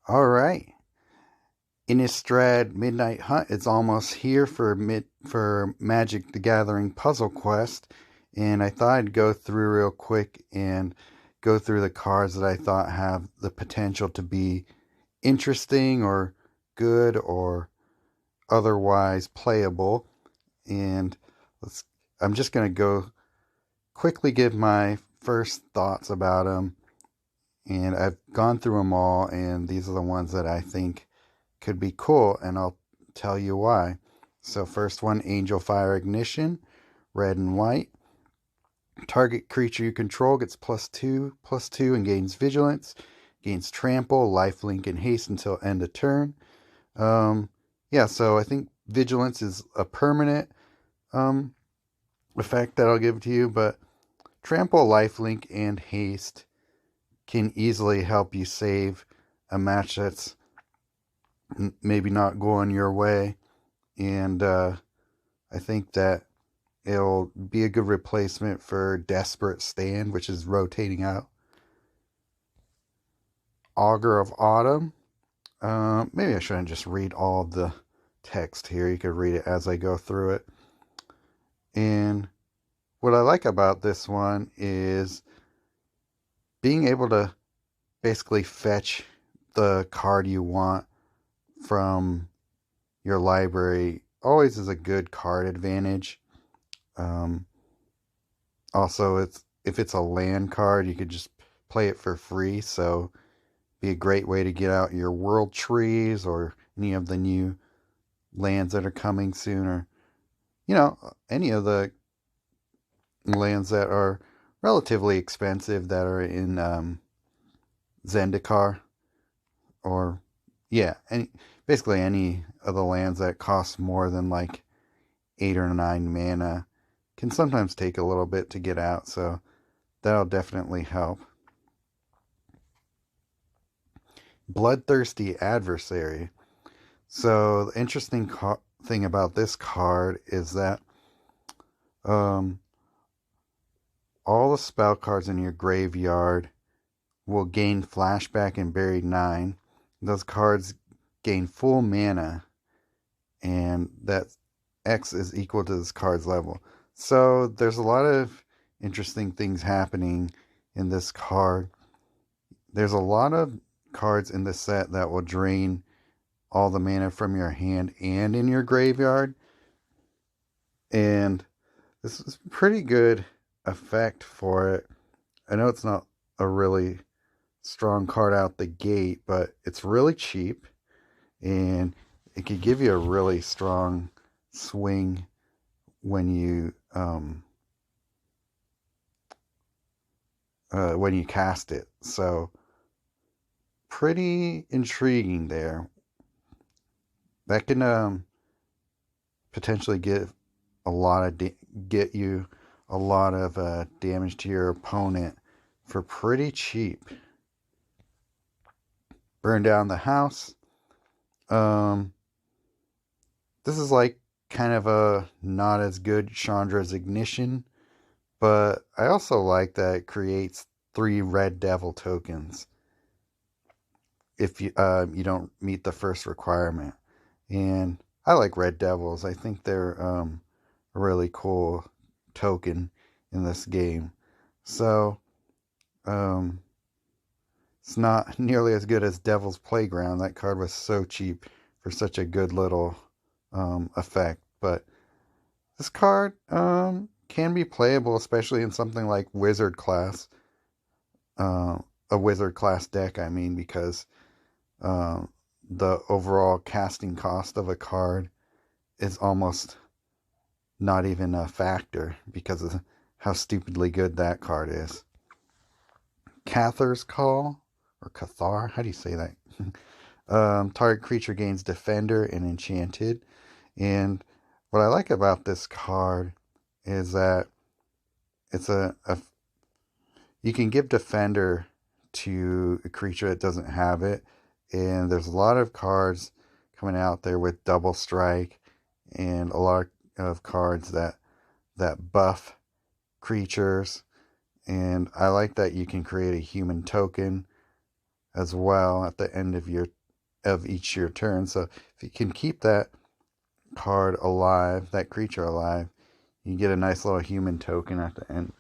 All right. Innistrad Midnight Hunt is almost here for Magic the Gathering Puzzle Quest, and I thought I'd go through real quick and go through the cards that I thought have the potential to be interesting or good or otherwise playable. And let's I'm just going to go quickly give my first thoughts about them, and I've gone through them all, and these are the ones that I think could be cool, and I'll tell you why. So first one, Angel Fire Ignition, red and white. Target creature you control gets +2/+2 and gains vigilance, gains trample, lifelink, and haste until end of turn. Yeah, so I think vigilance is a permanent effect that I'll give to you, but trample, lifelink, and haste can easily help you save a match that's maybe not going your way. And I think that it'll be a good replacement for Desperate Stand, which is rotating out. Augur of Autumn. Maybe I shouldn't just read all of the text here. You could read it as I go through it. And what I like about this one is being able to basically fetch the card you want from your library always is a good card advantage. Also, if it's a land card, you could just play it for free, so be a great way to get out your world trees or any of the new lands that are coming soon, or any of the lands that are relatively expensive that are in Zendikar, or basically any of the lands that cost more than like 8 or 9 mana can sometimes take a little bit to get out, so that'll definitely help. Bloodthirsty Adversary. So the interesting thing about this card is that all the spell cards in your graveyard will gain flashback and buried 9. Those cards gain full mana, and that X is equal to this card's level. So there's a lot of interesting things happening in this card. There's a lot of cards in this set that will drain all the mana from your hand and in your graveyard. And this is a pretty good effect for it. I know it's not a really strong card out the gate, but it's really cheap, and it could give you a really strong swing when you cast it. So pretty intriguing there. That can potentially get you a lot of damage to your opponent for pretty cheap. Burn Down the House. This is like kind of a not as good Chandra's Ignition, but I also like that it creates 3 Red Devil tokens if you don't meet the first requirement. And I like Red Devils. I think they're a really cool token in this game. So it's not nearly as good as Devil's Playground. That card was so cheap for such a good little effect. But this card can be playable, especially in something like Wizard class. A Wizard class deck, I mean, because the overall casting cost of a card is almost not even a factor because of how stupidly good that card is. Cather's Call, or Cathar, how do you say that? Target creature gains Defender and Enchanted. And what I like about this card is that it's you can give Defender to a creature that doesn't have it, and there's a lot of cards coming out there with Double Strike and a lot of cards that buff creatures, and I like that you can create a human token as well at the end of each your turn. So if you can keep that card alive, that creature alive, you get a nice little human token at the end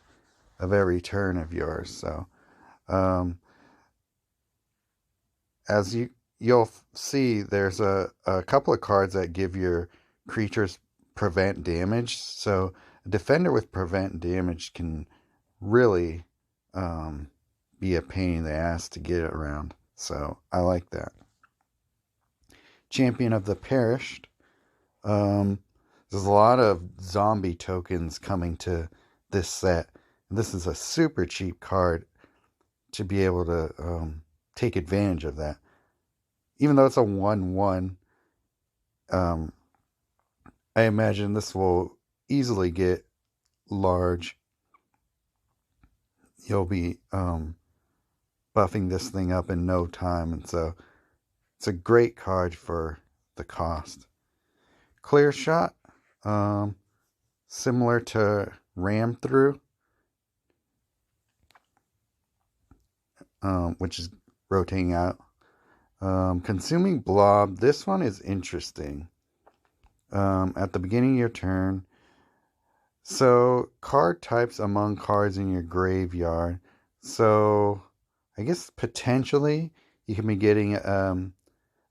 of every turn of yours. So as you'll see, there's a couple of cards that give your creatures prevent damage. So a defender with prevent damage can really be a pain in the ass to get around. So I like that. Champion of the Perished. There's a lot of zombie tokens coming to this set. This is a super cheap card to be able to take advantage of that. Even though it's a 1/1, I imagine this will easily get large. You'll be buffing this thing up in no time, and so it's a great card for the cost. Clear Shot, similar to Ram Through, which is rotating out. Consuming Blob, this one is interesting. At the beginning of your turn, so card types among cards in your graveyard. So I guess potentially you can be getting a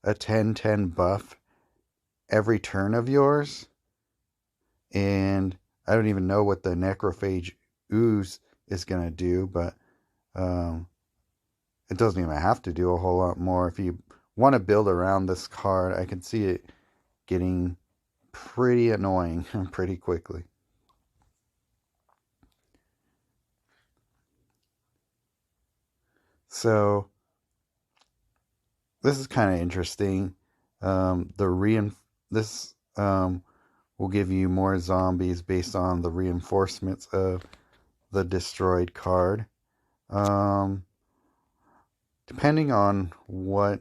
10/10 buff every turn of yours. And I don't even know what the Necrophage Ooze is going to do, but it doesn't even have to do a whole lot more. If you want to build around this card, I can see it getting pretty annoying pretty quickly. So this is kind of interesting. This will give you more zombies based on the reinforcements of the destroyed card. Depending on what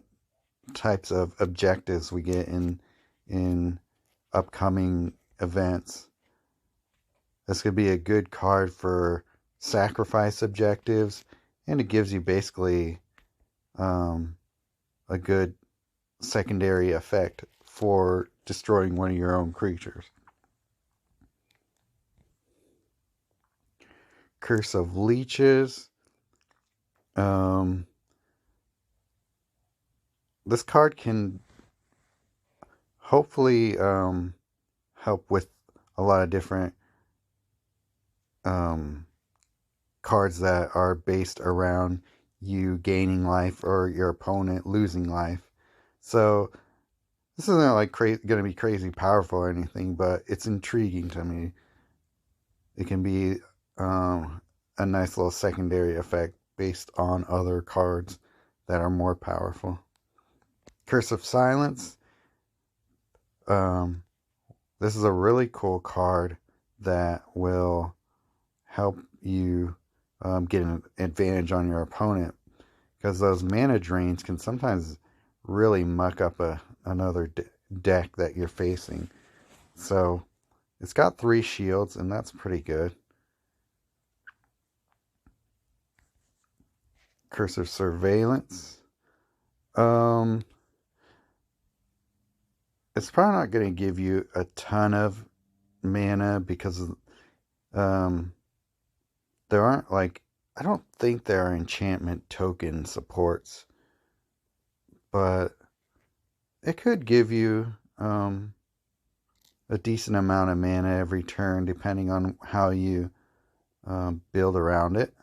types of objectives we get in upcoming events, this could be a good card for sacrifice objectives, and it gives you basically a good secondary effect for destroying one of your own creatures. Curse of Leeches. This card can hopefully help with a lot of different cards that are based around you gaining life or your opponent losing life. So this isn't like going to be crazy powerful or anything, but it's intriguing to me. It can be a nice little secondary effect based on other cards that are more powerful. Curse of Silence. This is a really cool card that will help you get an advantage on your opponent, because those mana drains can sometimes really muck up another deck that you're facing. So it's got 3 shields, and that's pretty good. Curse of Surveillance. It's probably not going to give you a ton of mana because there aren't I don't think there are enchantment token supports, but it could give you a decent amount of mana every turn depending on how you build around it.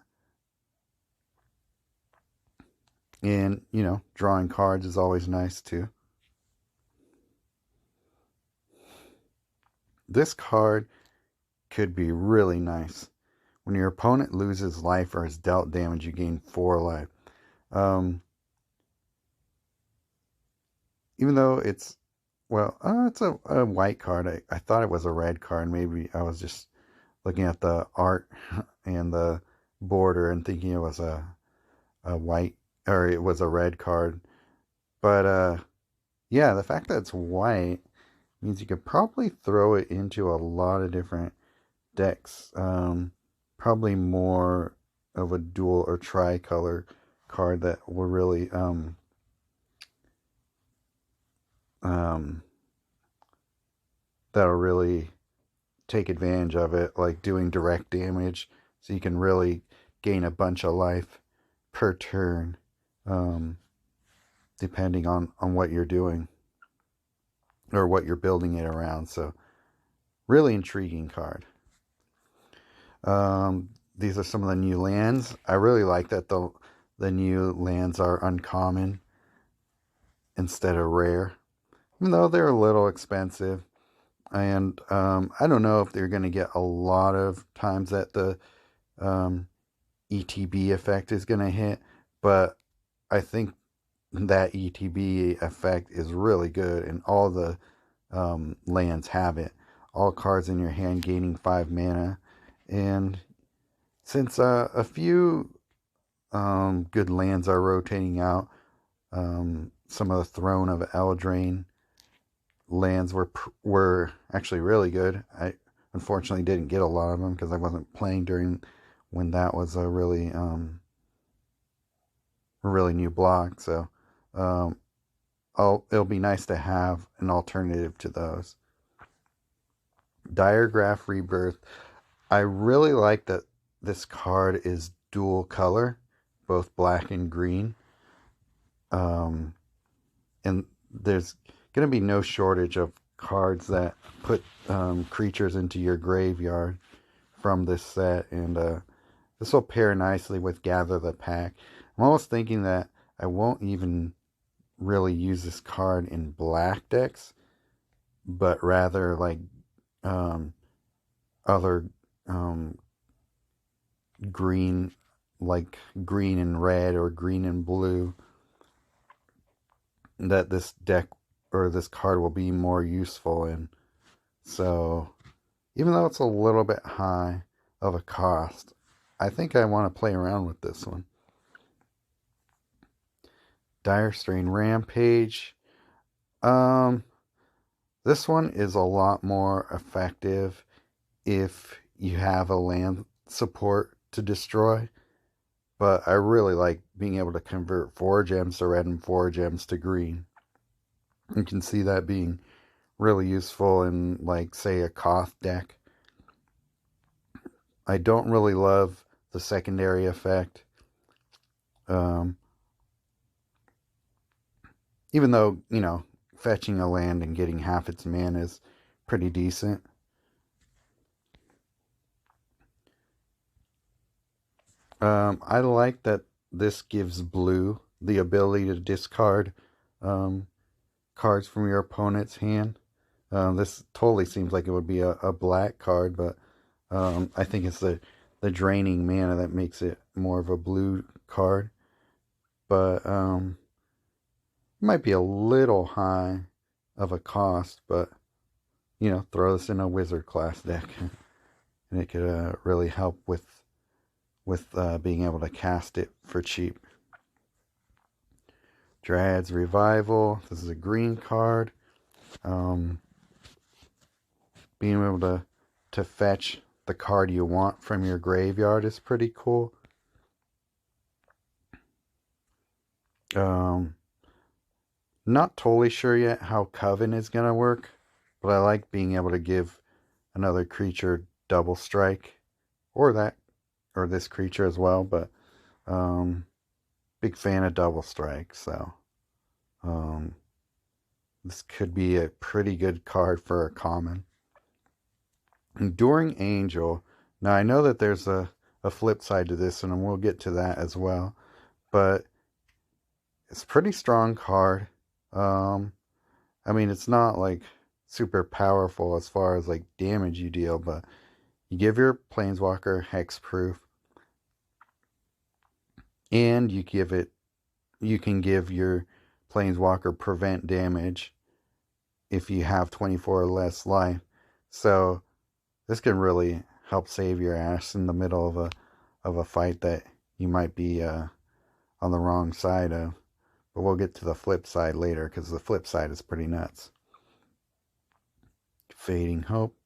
And, drawing cards is always nice too. This card could be really nice. When your opponent loses life or is dealt damage, you gain 4 life. Even though it's a white card. I thought it was a red card. Maybe I was just looking at the art and the border and thinking it was a white, or it was a red card. But yeah, the fact that it's white means you could probably throw it into a lot of different decks. Probably more of a dual or tricolor card that will really that'll really take advantage of it, like doing direct damage, so you can really gain a bunch of life per turn, depending on what you're doing or what you're building it around. So really intriguing card. These are some of the new lands. I really like that the new lands are uncommon instead of rare, even though they're a little expensive. And I don't know if they're going to get a lot of times that the ETB effect is going to hit, but I think that ETB effect is really good, and all the lands have it. All cards in your hand gaining 5 mana, and since a few good lands are rotating out, some of the Throne of Eldraine lands were actually really good. I unfortunately didn't get a lot of them because I wasn't playing during when that was a really new block. So it'll be nice to have an alternative to those. Diregraph Rebirth. I really like that this card is dual color, both black and green. And there's going to be no shortage of cards that put creatures into your graveyard from this set, and this will pair nicely with Gather the Pack. I'm almost thinking that I won't even really use this card in black decks, but rather like other green, like green and red or green and blue, that this deck or this card will be more useful in. So even though it's a little bit high of a cost, I think I want to play around with this one. Dire Strain Rampage. This one is a lot more effective if you have a land support to destroy, but I really like being able to convert 4 gems to red and 4 gems to green. You can see that being really useful in, like, say, a Koth deck. I don't really love the secondary effect. Even though, fetching a land and getting half its mana is pretty decent. I like that this gives blue the ability to discard cards from your opponent's hand. This totally seems like it would be a black card, but I think it's the draining mana that makes it more of a blue card. But it might be a little high of a cost, but throw this in a wizard class deck and it could really help with being able to cast it for cheap. Dradz Revival. This is a green card. Being able to fetch the card you want from your graveyard is pretty cool. Not totally sure yet how Coven is going to work, but I like being able to give another creature double strike, or this creature as well, but big fan of double strike, so this could be a pretty good card for a common. Enduring Angel. Now I know that there's a flip side to this, and we'll get to that as well, but it's a pretty strong card. I mean, it's not like super powerful as far as like damage you deal, but you give your planeswalker hexproof, and you can give your planeswalker prevent damage if you have 24 or less life. So this can really help save your ass in the middle of a fight that you might be on the wrong side of. But we'll get to the flip side later, because the flip side is pretty nuts. Fading Hope.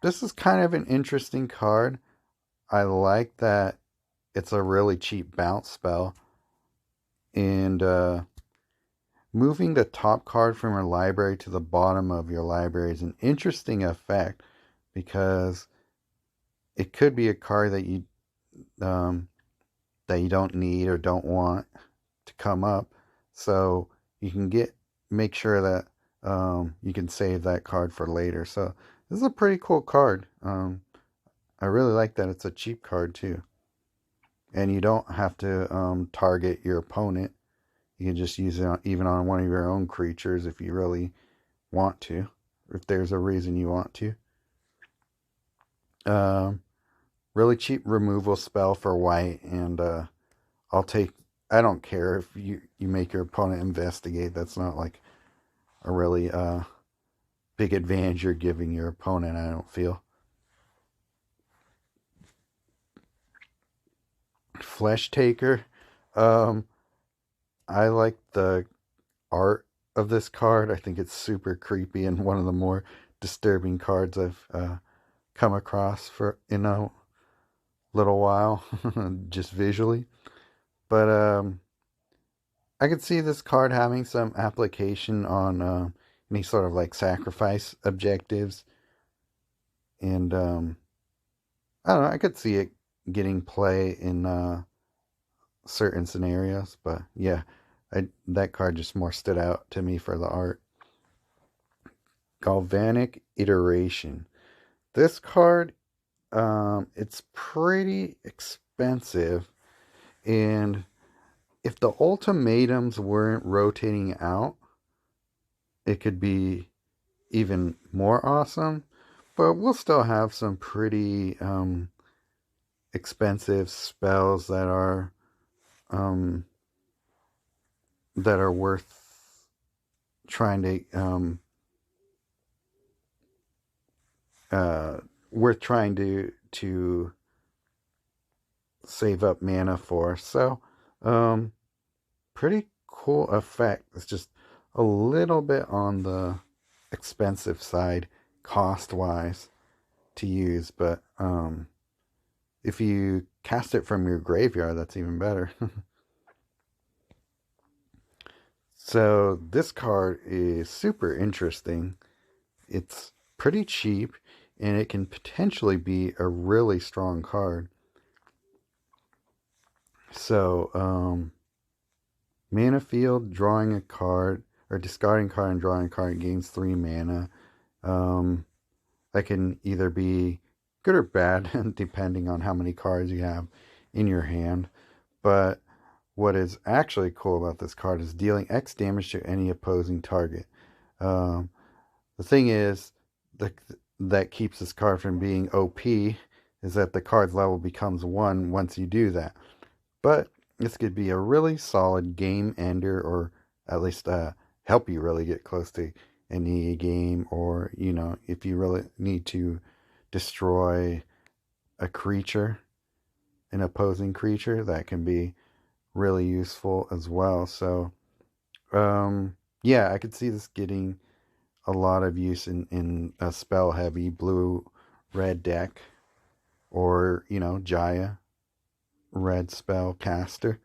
This is kind of an interesting card. I like that it's a really cheap bounce spell. And moving the top card from your library to the bottom of your library is an interesting effect because it could be a card um, that you don't need or don't want to come up. So you can make sure that you can save that card for later. So this is a pretty cool card. I really like that it's a cheap card too. And you don't have to target your opponent. You can just use it even on one of your own creatures if you really want to, if there's a reason you want to. Really cheap removal spell for white, and I don't care if you make your opponent investigate. That's not like a really big advantage you're giving your opponent, I don't feel. Flesh Taker. I like the art of this card. I think it's super creepy and one of the more disturbing cards I've come across for in a little while, just visually. But I could see this card having some application on any sort of like sacrifice objectives, and I don't know. I could see it getting play in certain scenarios, but yeah, that card just more stood out to me for the art. Galvanic Iteration. This card, it's pretty expensive, and if the ultimatums weren't rotating out, it could be even more awesome. But we'll still have some pretty expensive spells um, that are worth trying to save up mana for. So pretty cool effect. It's just a little bit on the expensive side cost wise to use, but if you cast it from your graveyard, that's even better. So this card is super interesting. It's pretty cheap, and it can potentially be a really strong card. So, mana field, drawing a card, or discarding card and drawing a card gains 3 mana. That can either be good or bad, depending on how many cards you have in your hand. But what is actually cool about this card is dealing X damage to any opposing target. The thing is, that keeps this card from being OP is that the card's level becomes 1 once you do that. But this could be a really solid game ender, or at least help you really get close to any game, or, if you really need to destroy a creature, an opposing creature, that can be really useful as well. So, yeah, I could see this getting a lot of use in a spell heavy blue-red deck, or, Jaya red spell caster.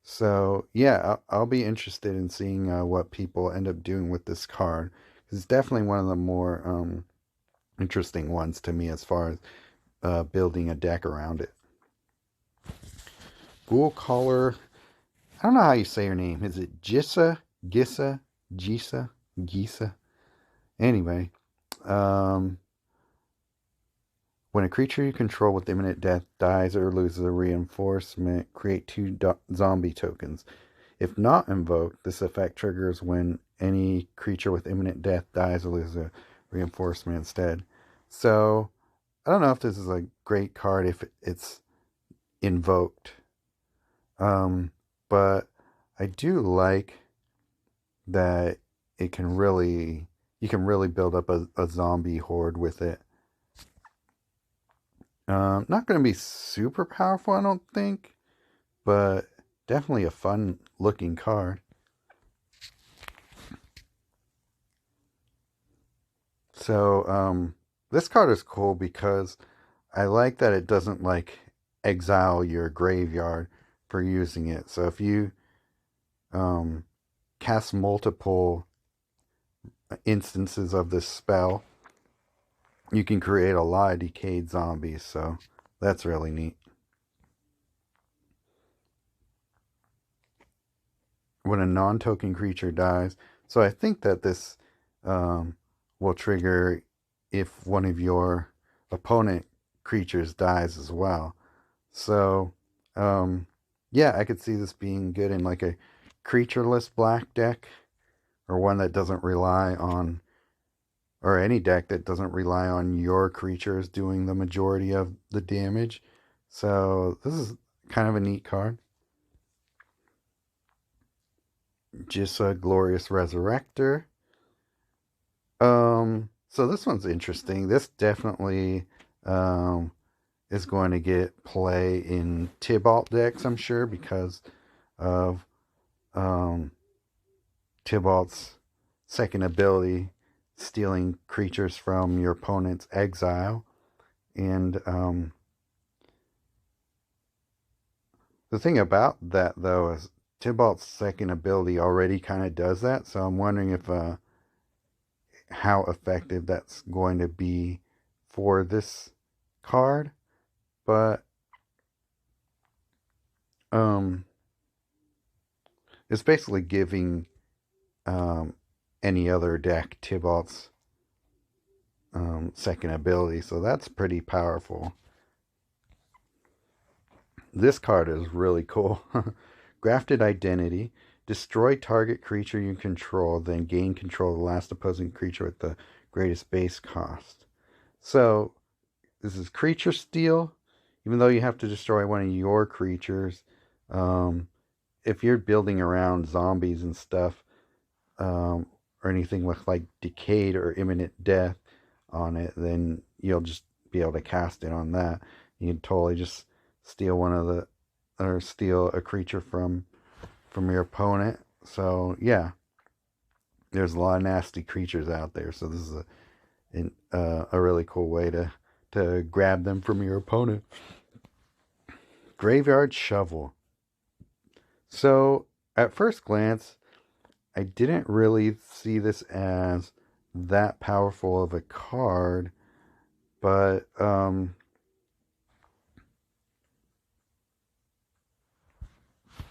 So yeah, I'll be interested in seeing what people end up doing with this card. It's definitely one of the more interesting ones to me as far as building a deck around it. Ghoul Caller. I don't know how you say her name. Is it Gisa? Gisa? Gisa? Gisa? Anyway, when a creature you control with imminent death dies or loses a reinforcement, create 2 zombie tokens. If not invoked, this effect triggers when any creature with imminent death dies or loses a reinforcement instead. So, I don't know if this is a great card if it's invoked. But I do like that you can really build up a zombie horde with it. Not going to be super powerful, I don't think, but definitely a fun looking card. So, this card is cool because I like that it doesn't exile your graveyard for using it. So if you cast multiple instances of this spell, you can create a lot of decayed zombies, so that's really neat. When a non-token creature dies, so I think that this will trigger if one of your opponent creatures dies as well. So yeah, I could see this being good in like a creatureless black deck, or one that doesn't rely on, or any deck that doesn't rely on your creatures doing the majority of the damage. So this is kind of a neat card. Just a Glorious Resurrector. So this one's interesting. This definitely is going to get play in Tibalt decks, I'm sure, because of Tibalt's second ability, stealing creatures from your opponent's exile. And the thing about that, though, is Tibalt's second ability already kind of does that. So I'm wondering if how effective that's going to be for this card. But it's basically giving any other deck Tibalt's second ability, so that's pretty powerful. This card is really cool. Grafted Identity. Destroy target creature you control, then gain control of the last opposing creature with the greatest base cost. So this is creature steal. Even though you have to destroy one of your creatures, if you're building around zombies and stuff, or anything with like decayed or imminent death on it, then you'll just be able to cast it on that. You can totally just steal one of the, or steal a creature from your opponent. So yeah, there's a lot of nasty creatures out there. So this is a really cool way to grab them from your opponent. Graveyard Shovel. So at first glance, I didn't really see this as that powerful of a card, but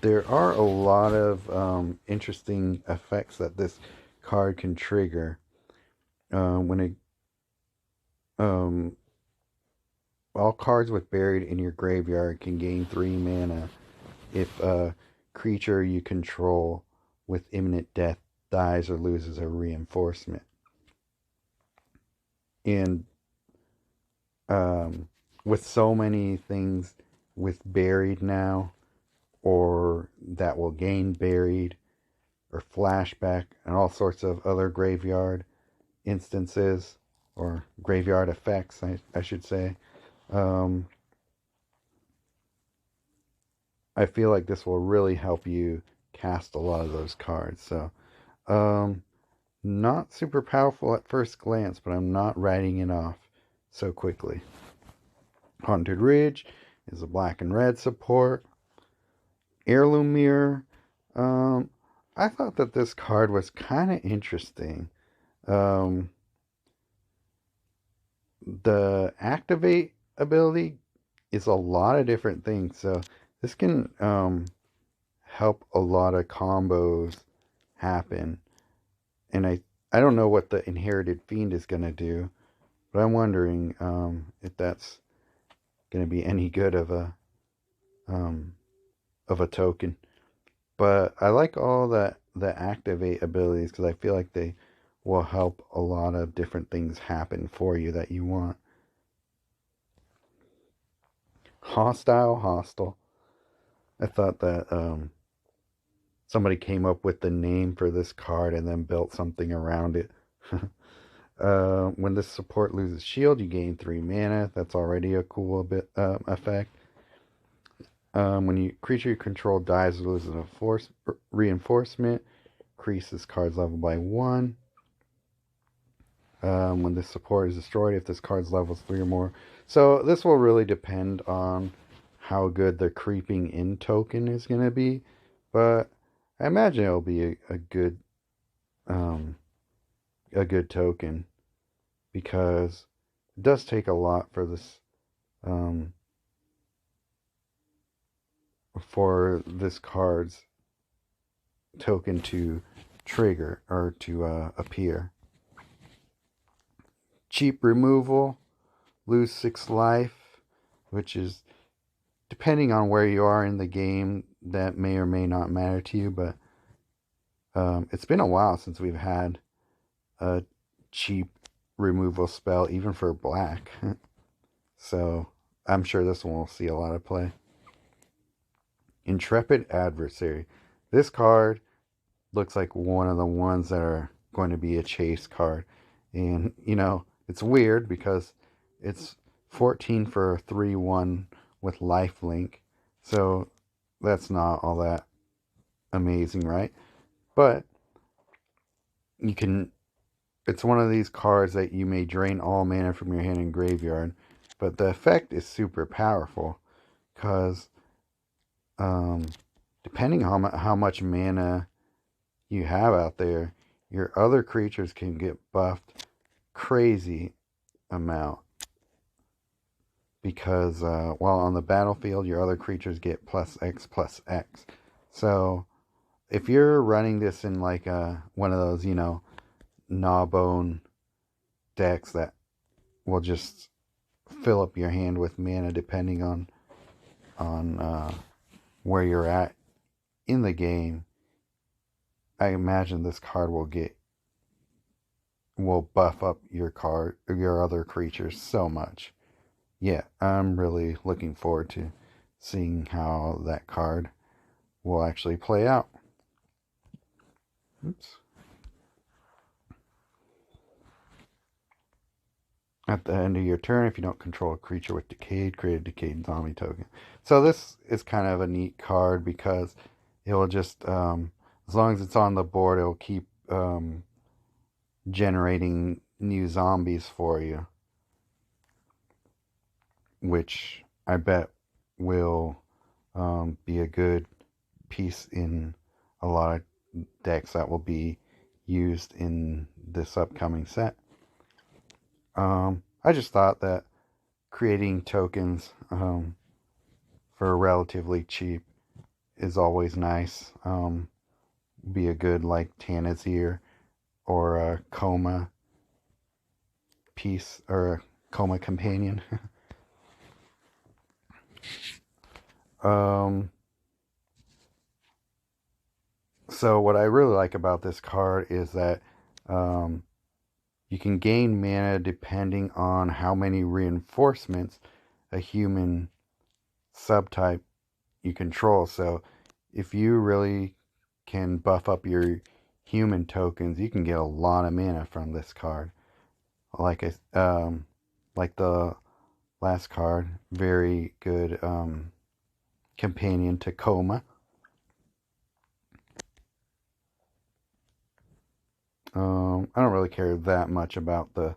there are a lot of interesting effects that this card can trigger. When it all cards with buried in your graveyard can gain 3 mana if a creature you control with imminent death dies or loses a reinforcement. And with so many things with buried now, or that will gain buried, or flashback, and all sorts of other graveyard instances, or graveyard effects, I should say. I feel like this will really help you cast a lot of those cards. So, not super powerful at first glance, but I'm not writing it off so quickly. Haunted Ridge is a black and red support. Heirloom Mirror. I thought that this card was kind of interesting. The activate ability is a lot of different things, so this can help a lot of combos happen. And I don't know what the Inherited Fiend is going to do, but I'm wondering if that's going to be any good of a token. But I like all the activate abilities because I feel like they will help a lot of different things happen for you that you want. Hostile. I thought that somebody came up with the name for this card and then built something around it. When this support loses shield, you gain 3 mana. That's already a cool effect. When you creature you control dies or loses a reinforcement, increases card's level by 1. When this support is destroyed, if this card's level is 3 or more. So this will really depend on how good the creeping in token is going to be, but I imagine it'll be a good token because it does take a lot for this um, card's token to trigger or to appear. Cheap removal, lose 6 life, which is, depending on where you are in the game, that may or may not matter to you, but it's been a while since we've had a cheap removal spell, even for black. So I'm sure this one will see a lot of play. Intrepid Adversary. This card looks like one of the ones that are going to be a chase card. And, you know, it's weird because it's 14 for a 3/1 with lifelink. So that's not all that amazing, right? But you can, it's one of these cards that you may drain all mana from your hand and graveyard, but the effect is super powerful because depending on how much mana you have out there, your other creatures can get buffed crazy amount because while on the battlefield, your other creatures get +X+X. So if you're running this in like one of those, you know, gnawbone decks that will just fill up your hand with mana depending on where you're at in the game, I imagine this card will buff up your other creatures so much. Yeah, I'm really looking forward to seeing how that card will actually play out. Oops. At the end of your turn, if you don't control a creature with Decayed, create a Decayed zombie token. So this is kind of a neat card because it will just, as long as it's on the board, it will keep generating new zombies for you, which I bet will be a good piece in a lot of decks that will be used in this upcoming set. I just thought that creating tokens for relatively cheap is always nice. Be a good like Tanazir or a Coma piece or a Coma companion. So what I really like about this card is that you can gain mana depending on how many reinforcements a human subtype you control. So if you really can buff up your human tokens, you can get a lot of mana from this card. Like the last card, very good companion to Coma. I don't really care that much about the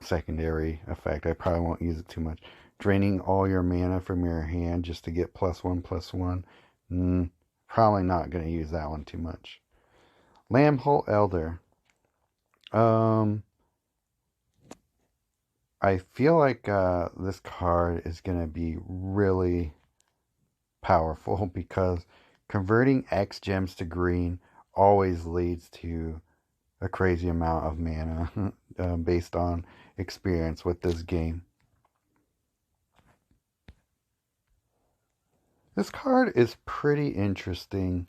secondary effect. I probably won't use it too much. Draining all your mana from your hand just to get +1/+1. Probably not going to use that one too much. Lambhole Elder. I feel like this card is going to be really powerful because converting X gems to green always leads to a crazy amount of mana based on experience with this game. This card is pretty interesting.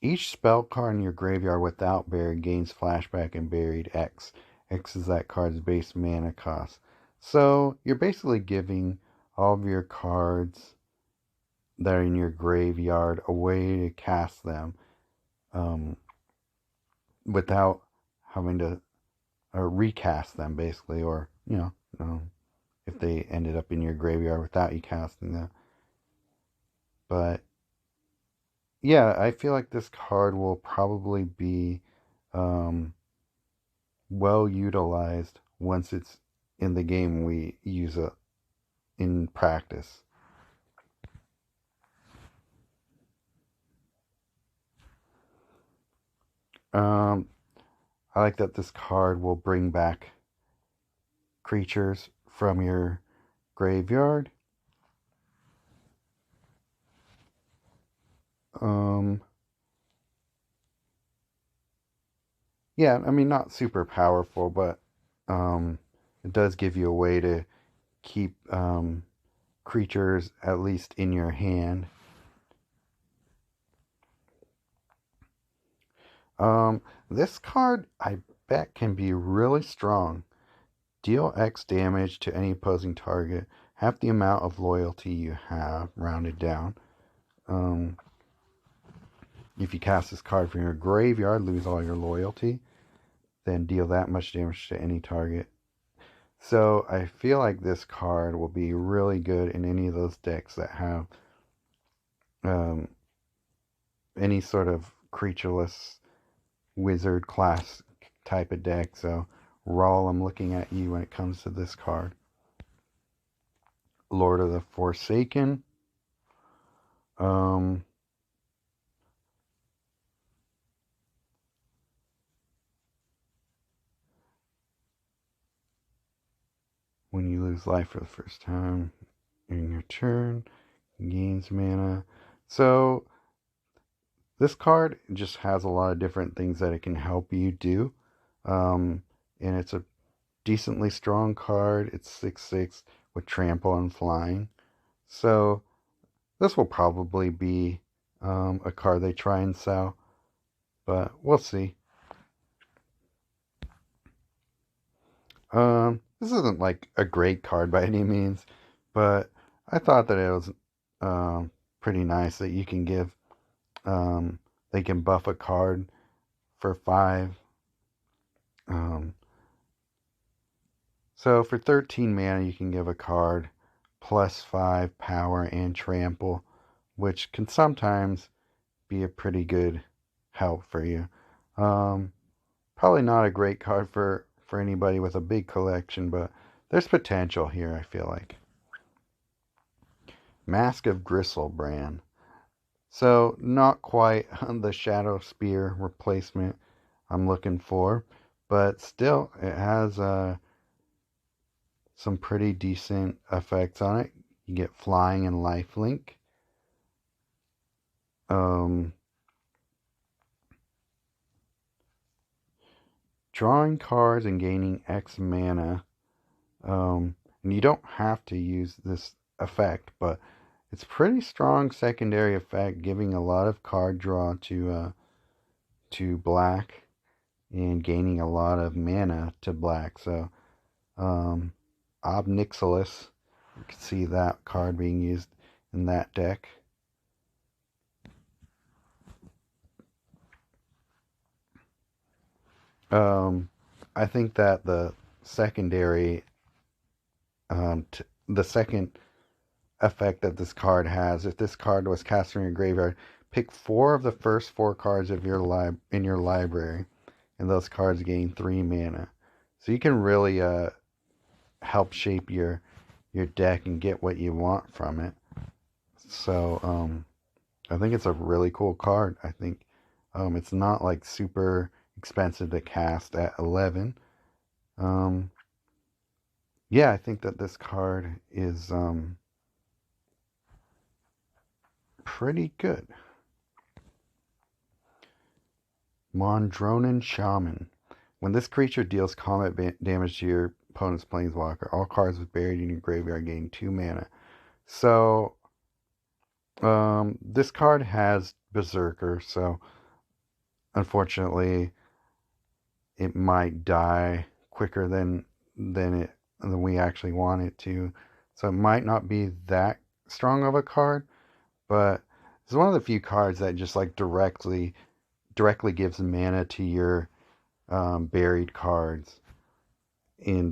Each spell card in your graveyard without buried gains flashback and buried X. X is that card's base mana cost. So you're basically giving all of your cards that are in your graveyard a way to cast them without having to recast them, basically, or, you know, if they ended up in your graveyard without you casting them. But yeah, I feel like this card will probably be well utilized once it's in the game we use it in practice. I like that this card will bring back creatures from your graveyard. Yeah, I mean, not super powerful, but it does give you a way to keep creatures at least in your hand. This card, I bet, can be really strong. Deal X damage to any opposing target, half the amount of loyalty you have, rounded down. If you cast this card from your graveyard, lose all your loyalty, then deal that much damage to any target. So I feel like this card will be really good in any of those decks that have any sort of creatureless wizard class type of deck. So Rawl, I'm looking at you when it comes to this card. Lord of the Forsaken. When you lose life for the first time in your turn, gains mana. So this card just has a lot of different things that it can help you do. And it's a decently strong card. It's 6/6 with trample and flying. So this will probably be a card they try and sell, but we'll see. This isn't like a great card by any means, but I thought that it was pretty nice that you can give. They can buff a card for 5. So for 13 mana, you can give a card plus 5 power and trample, which can sometimes be a pretty good help for you. Probably not a great card for anybody with a big collection, but there's potential here, I feel like. Mask of Gristlebrand. So not quite the Shadow Spear replacement I'm looking for, but still it has some pretty decent effects on it. You get flying and lifelink. Drawing cards and gaining X mana. And you don't have to use this effect, but it's pretty strong secondary effect, giving a lot of card draw to black and gaining a lot of mana to black. So Nixolus, you can see that card being used in that deck. I think that the secondary, the second effect that this card has, if this card was cast from your graveyard, pick 4 of the first 4 cards of your in your library, and those cards gain 3 mana. So you can really help shape your deck and get what you want from it. So I think it's a really cool card. I think it's not like super expensive to cast at 11. Yeah, I think that this card is pretty good. Mondronen Shaman. When this creature deals combat damage to your opponent's planeswalker, all cards buried in your graveyard gain 2 mana. So this card has Berserker, so unfortunately it might die quicker than we actually want it to. So it might not be that strong of a card, but it's one of the few cards that just like directly gives mana to your buried cards, and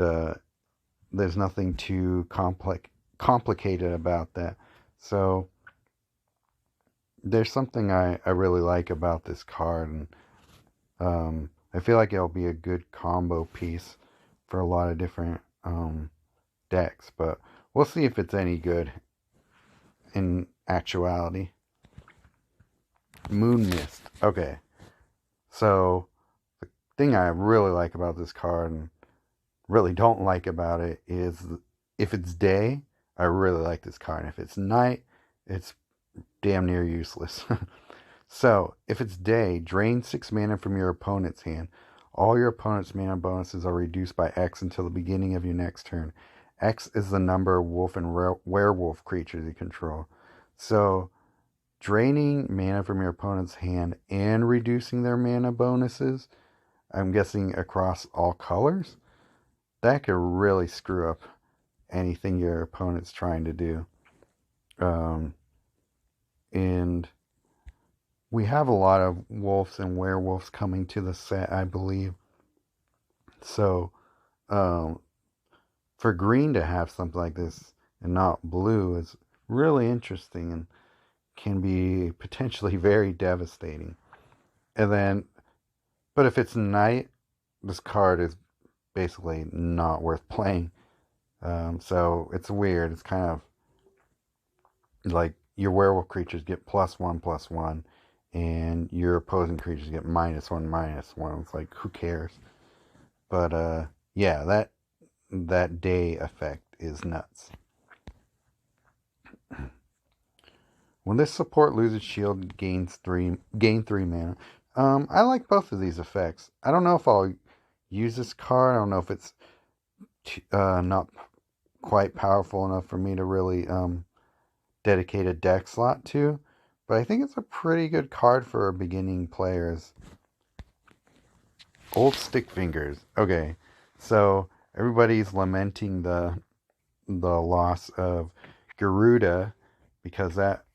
there's nothing too complicated about that. So there's something I really like about this card, and I feel like it'll be a good combo piece for a lot of different decks, but we'll see if it's any good in actuality. Moon Mist. Okay, so the thing I really like about this card and really don't like about it is if it's day, I really like this card. And if it's night, it's damn near useless. So, if it's day, drain 6 mana from your opponent's hand. All your opponent's mana bonuses are reduced by X until the beginning of your next turn. X is the number of wolf and werewolf creatures you control. So, draining mana from your opponent's hand and reducing their mana bonuses, I'm guessing across all colors, that could really screw up anything your opponent's trying to do. And we have a lot of wolves and werewolves coming to the set, I believe. So, for green to have something like this and not blue is really interesting and can be potentially very devastating. And then, but if it's night, this card is basically not worth playing. So it's weird. It's kind of like your werewolf creatures get +1/+1, and your opposing creatures get -1/-1. It's like, who cares? But yeah, that day effect is nuts. When this support loses shield, gain 3 mana. I like both of these effects. I don't know if I'll use this card. I don't know if it's not quite powerful enough for me to really dedicate a deck slot to, but I think it's a pretty good card for beginning players. Old Stick Fingers. Okay, so everybody's lamenting the loss of Garuda because that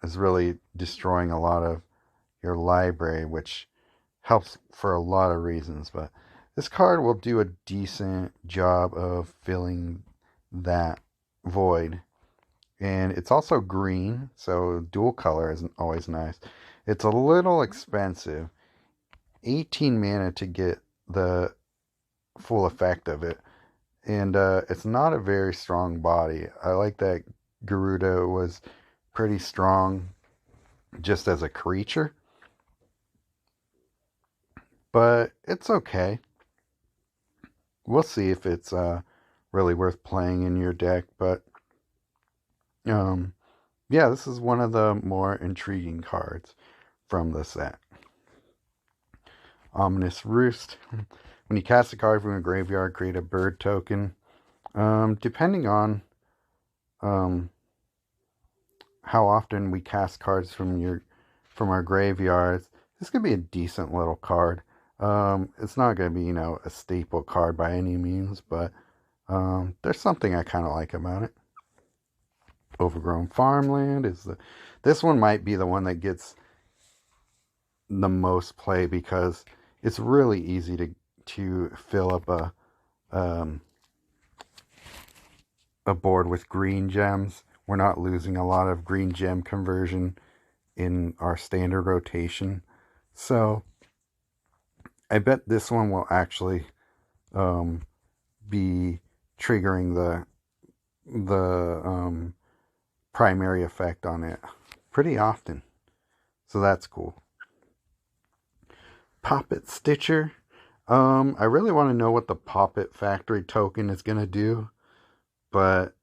is really destroying a lot of your library, which helps for a lot of reasons. But this card will do a decent job of filling that void. And it's also green, so dual color is always nice. It's a little expensive. 18 mana to get the full effect of it. And it's not a very strong body. I like that Garuda was pretty strong just as a creature. But it's okay. We'll see if it's really worth playing in your deck. But yeah, this is one of the more intriguing cards from the set. Ominous Roost. When you cast a card from a graveyard, create a bird token. Depending on how often we cast cards from our graveyards, this could be a decent little card. It's not going to be, a staple card by any means, but there's something I kind of like about it. Overgrown Farmland is this one might be the one that gets the most play because it's really easy to fill up a board with green gems. We're not losing a lot of green gem conversion in our standard rotation. So I bet this one will actually be triggering the primary effect on it pretty often. So that's cool. Poppet Stitcher. I really want to know what the Poppet Factory token is going to do. But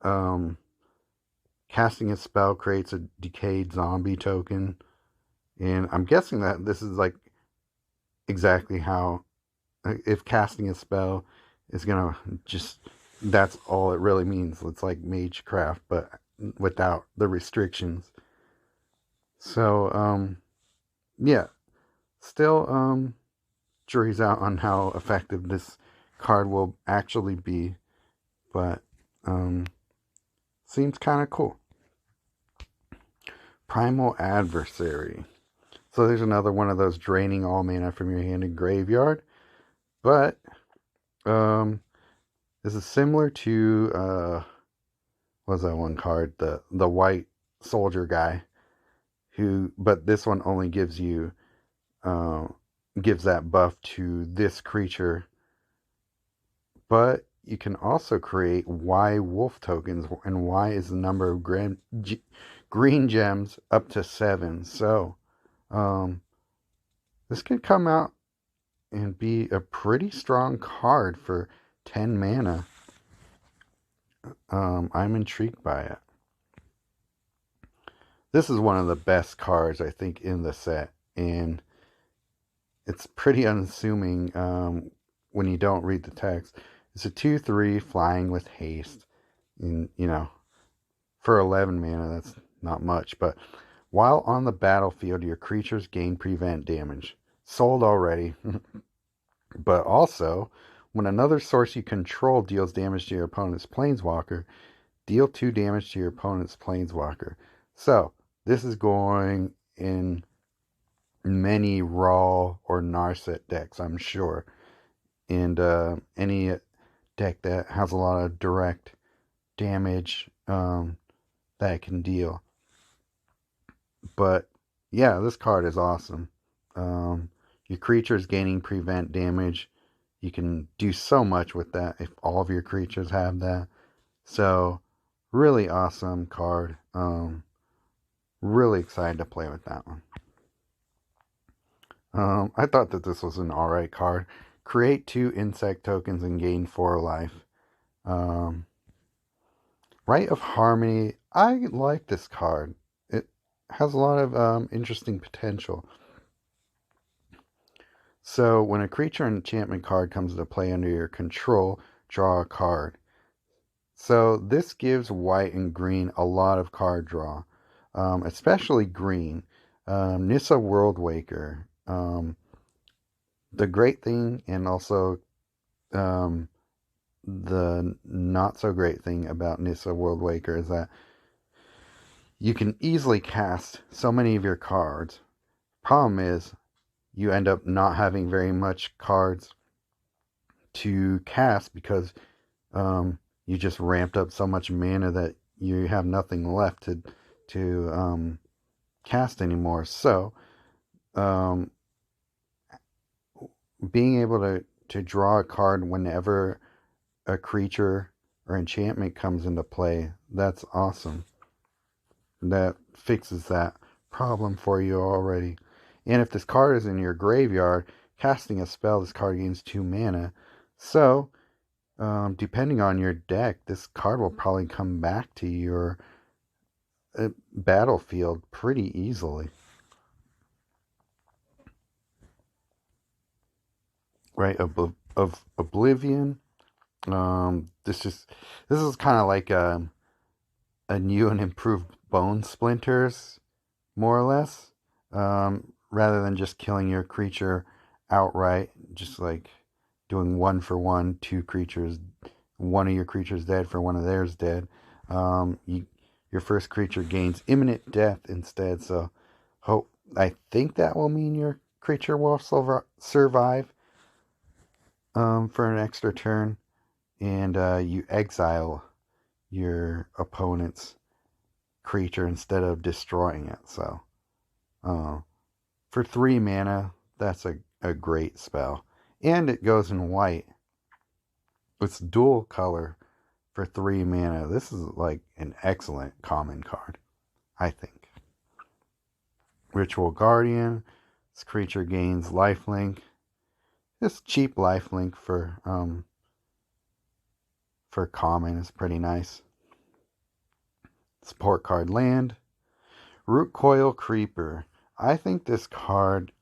casting a spell creates a decayed zombie token. And I'm guessing that this is like exactly how, if casting a spell is going to just, that's all it really means. It's like Magecraft, but without the restrictions. So, yeah. Still, jury's out on how effective this card will actually be. But, seems kind of cool. Primal Adversary. So there's another one of those draining all mana from your hand and graveyard. But, this is similar to, what's that one card? The white soldier guy. But this one only gives you, gives that buff to this creature. But you can also create Y wolf tokens, and Y is the number of green gems up to 7. So this could come out and be a pretty strong card for 10 mana. I'm intrigued by it. This is one of the best cards, I think, in the set, and it's pretty unassuming when you don't read the text. It's a 2/3 flying with haste, and for 11 mana, that's not much. But while on the battlefield, your creatures gain prevent damage. Sold already. But also, when another source you control deals damage to your opponent's planeswalker, deal 2 damage to your opponent's planeswalker. So this is going in many Raw or Narset decks, I'm sure. And any deck that has a lot of direct damage that it can deal. But yeah, this card is awesome. Your creatures gaining prevent damage. You can do so much with that if all of your creatures have that. So really awesome card. Really excited to play with that one. I thought that this was an alright card. Create 2 insect tokens and gain 4 life. Rite of Harmony. I like this card. It has a lot of interesting potential. So when a creature enchantment card comes into play under your control, draw a card. So this gives white and green a lot of card draw, especially green. Nissa Worldwaker. The great thing, and also the not so great thing about Nissa Worldwaker, is that you can easily cast so many of your cards. Problem is, you end up not having very much cards to cast because you just ramped up so much mana that you have nothing left to cast anymore. So being able to draw a card whenever a creature or enchantment comes into play, that's awesome. That fixes that problem for you already. And if this card is in your graveyard, casting a spell, this card gains 2 mana. So, depending on your deck, this card will probably come back to your battlefield pretty easily. Right, of Oblivion. This is kind of like a new and improved Bone Splinters, more or less. Rather than just killing your creature outright, just like doing 1-for-1, 2 creatures, one of your creatures dead for one of theirs dead. Your first creature gains imminent death instead. So, I think that will mean your creature will survive for an extra turn, and you exile your opponent's creature instead of destroying it. So, for 3 mana, that's a great spell. And it goes in white. It's dual color for 3 mana. This is like an excellent common card, I think. Ritual Guardian. This creature gains lifelink. This cheap lifelink for common is pretty nice. Support card land. Root Coil Creeper. I think this card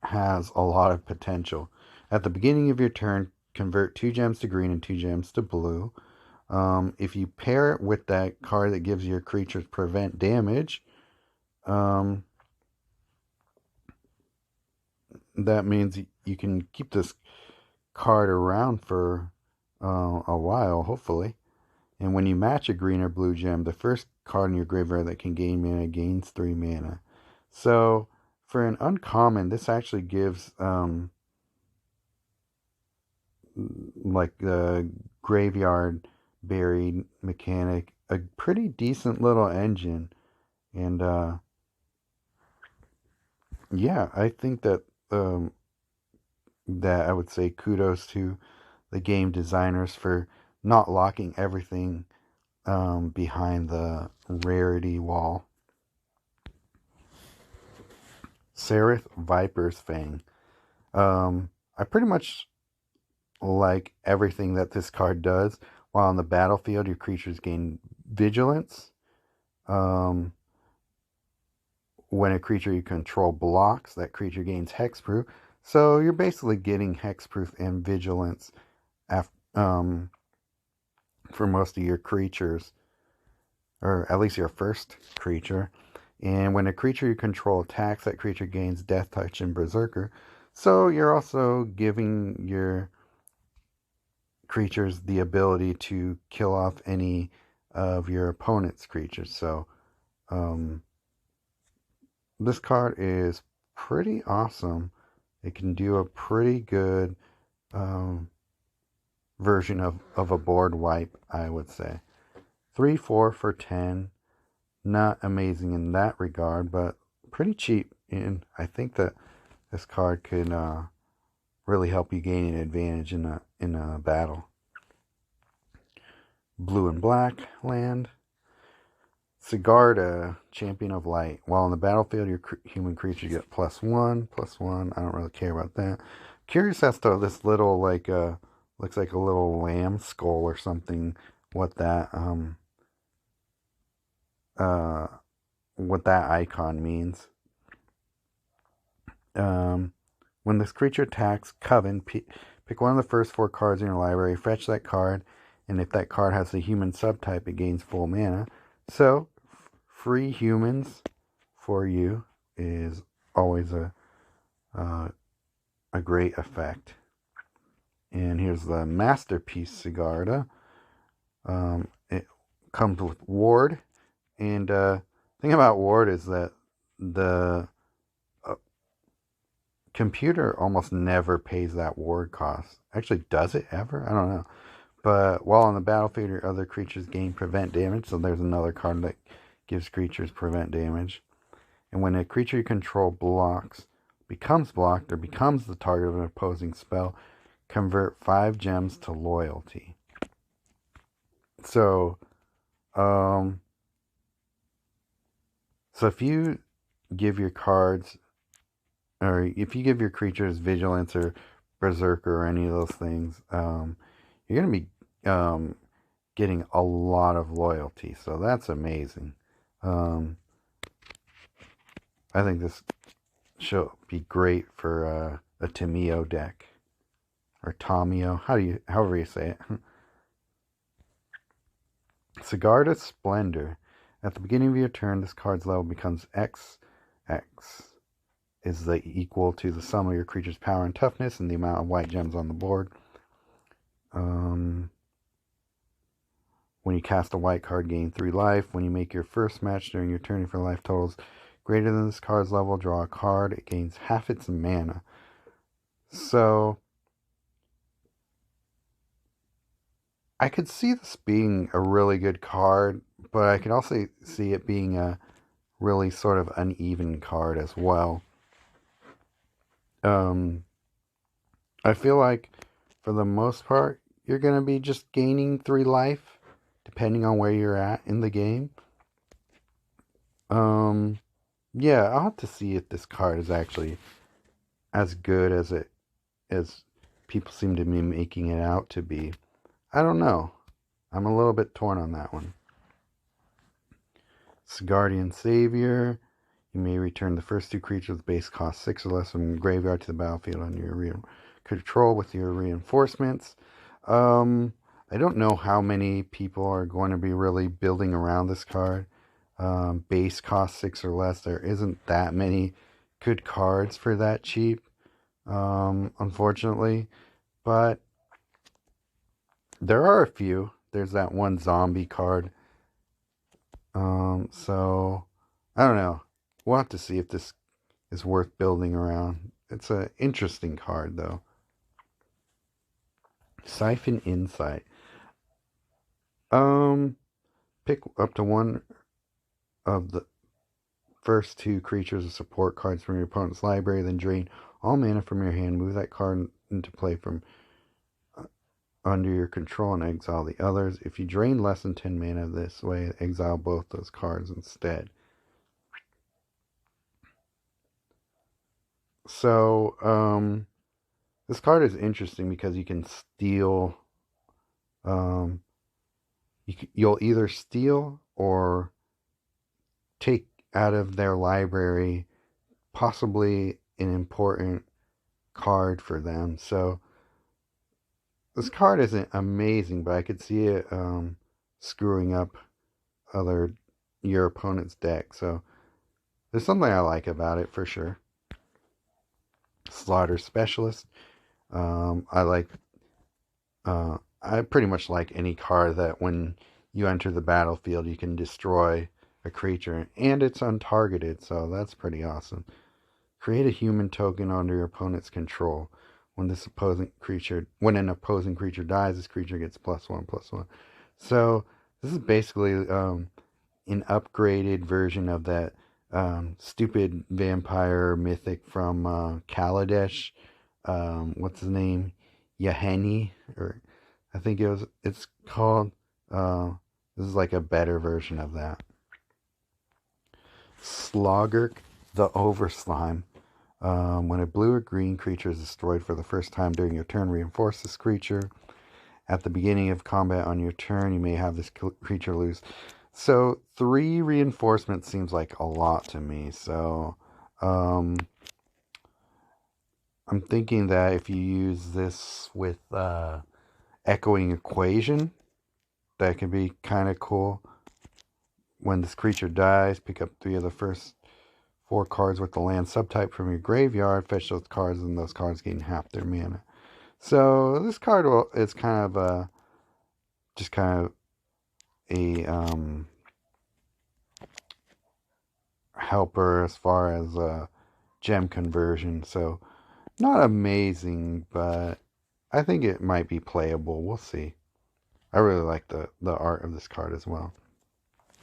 has a lot of potential. At the beginning of your turn, convert 2 gems to green and 2 gems to blue. If you pair it with that card that gives your creatures prevent damage, that means you can keep this card around for a while, hopefully. And when you match a green or blue gem, the first card in your graveyard that can gain mana gains 3 mana. So, for an uncommon, this actually gives like the graveyard buried mechanic a pretty decent little engine. And yeah, I think that that I would say kudos to the game designers for not locking everything behind the rarity wall. Sereth Viper's Fang. I pretty much like everything that this card does. While on the battlefield, your creatures gain vigilance. When a creature you control blocks, that creature gains hexproof. So you're basically getting hexproof and vigilance for most of your creatures, or at least your first creature. And when a creature you control attacks, that creature gains Death Touch and Berserker. So you're also giving your creatures the ability to kill off any of your opponent's creatures. So this card is pretty awesome. It can do a pretty good version of a board wipe, I would say. 3-4 for 10. Not amazing in that regard, but pretty cheap. And I think that this card could really help you gain an advantage in a battle. Blue and black land. Sigarda, Champion of Light. While on the battlefield, your human creature get +1/+1. I don't really care about that. Curious as to this little, looks like a little lamb skull or something. What that icon means. When this creature attacks Coven, pick one of the first 4 cards in your library, fetch that card, and if that card has the human subtype, it gains full mana. So, free humans for you is always a great effect. And here's the Masterpiece Sigarda. It comes with Ward. And the thing about Ward is that the computer almost never pays that Ward cost. Actually, does it ever? I don't know. But while on the battlefield, your other creatures gain prevent damage. So there's another card that gives creatures prevent damage. And when a creature you control becomes blocked, or becomes the target of an opposing spell, convert 5 gems to loyalty. So if you give your cards, or if you give your creatures vigilance or berserker or any of those things, you're going to be getting a lot of loyalty. So that's amazing. I think this should be great for a Tamio deck. Or Tamio, however you say it. Sigarda Splendor. At the beginning of your turn, this card's level becomes X. X is equal to the sum of your creature's power and toughness and the amount of white gems on the board. When you cast a white card, gain 3 life. When you make your first match during your turn, if your life totals greater than this card's level, draw a card. It gains half its mana. So I could see this being a really good card, but I could also see it being a really sort of uneven card as well. I feel like for the most part, you're going to be just gaining 3 life, depending on where you're at in the game. Yeah, I'll have to see if this card is actually as good as people seem to be making it out to be. I don't know. I'm a little bit torn on that one. Guardian Savior. You may return the first 2 creatures with base cost 6 or less from the graveyard to the battlefield under your control with your reinforcements. I don't know how many people are going to be really building around this card. Base cost 6 or less. There isn't that many good cards for that cheap, unfortunately. But there are a few. There's that one zombie card. So I don't know. We'll have to see if this is worth building around. It's an interesting card, though. Siphon Insight. Pick up to one of the first 2 creatures as support cards from your opponent's library, then drain all mana from your hand. Move that card into play from under your control and exile the others. If you drain less than 10 mana this way, exile both those cards instead. So, this card is interesting because you can steal, you'll either steal or take out of their library possibly an important card for them. So this card isn't amazing, but I could see it screwing up your opponent's deck. So there's something I like about it for sure. Slaughter Specialist. I pretty much like any card that when you enter the battlefield you can destroy a creature, and it's untargeted, so that's pretty awesome. Create a human token under your opponent's control. When an opposing creature dies, this creature gets +1/+1. So this is basically an upgraded version of that stupid vampire mythic from Kaladesh. What's his name? Yahenni, or I think it's called. This is like a better version of that. Slogurk, the Overslime. When a blue or green creature is destroyed for the first time during your turn, reinforce this creature. At the beginning of combat on your turn, you may have this creature lose. So 3 reinforcements seems like a lot to me. So I'm thinking that if you use this with Echoing Equation, that could be kind of cool. When this creature dies, pick up 3 of the first 4 cards with the land subtype from your graveyard, fetch those cards, and those cards gain half their mana. So this card is kind of a helper as far as gem conversion. So not amazing, but I think it might be playable. We'll see. I really like the art of this card as well.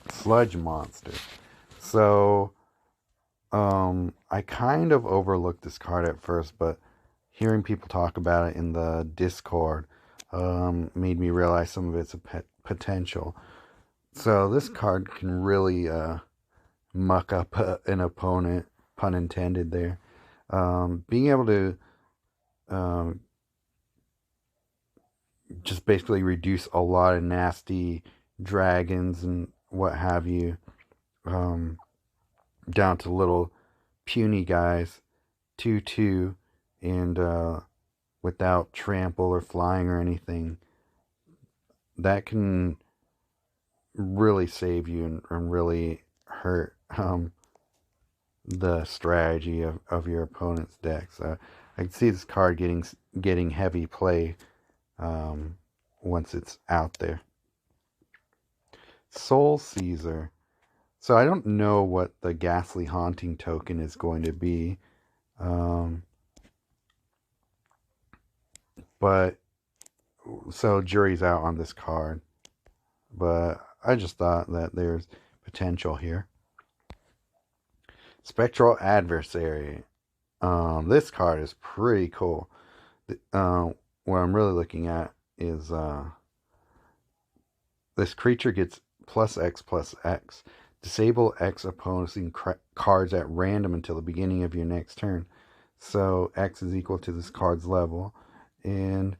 Sludge Monster. So I kind of overlooked this card at first, but hearing people talk about it in the Discord made me realize some of its potential. So this card can really muck up an opponent, pun intended there. Being able to just basically reduce a lot of nasty dragons and what have you down to little puny guys, 2/2, and without trample or flying or anything, that can really save you and really hurt the strategy of your opponent's deck. So I can see this card getting heavy play once it's out there. Soul Caesar. So I don't know what the Ghastly Haunting token is going to be. But so jury's out on this card. But I just thought that there's potential here. Spectral Adversary. This card is pretty cool. What I'm really looking at is this creature gets +X/+X. Disable X opposing cards at random until the beginning of your next turn. So X is equal to this card's level. And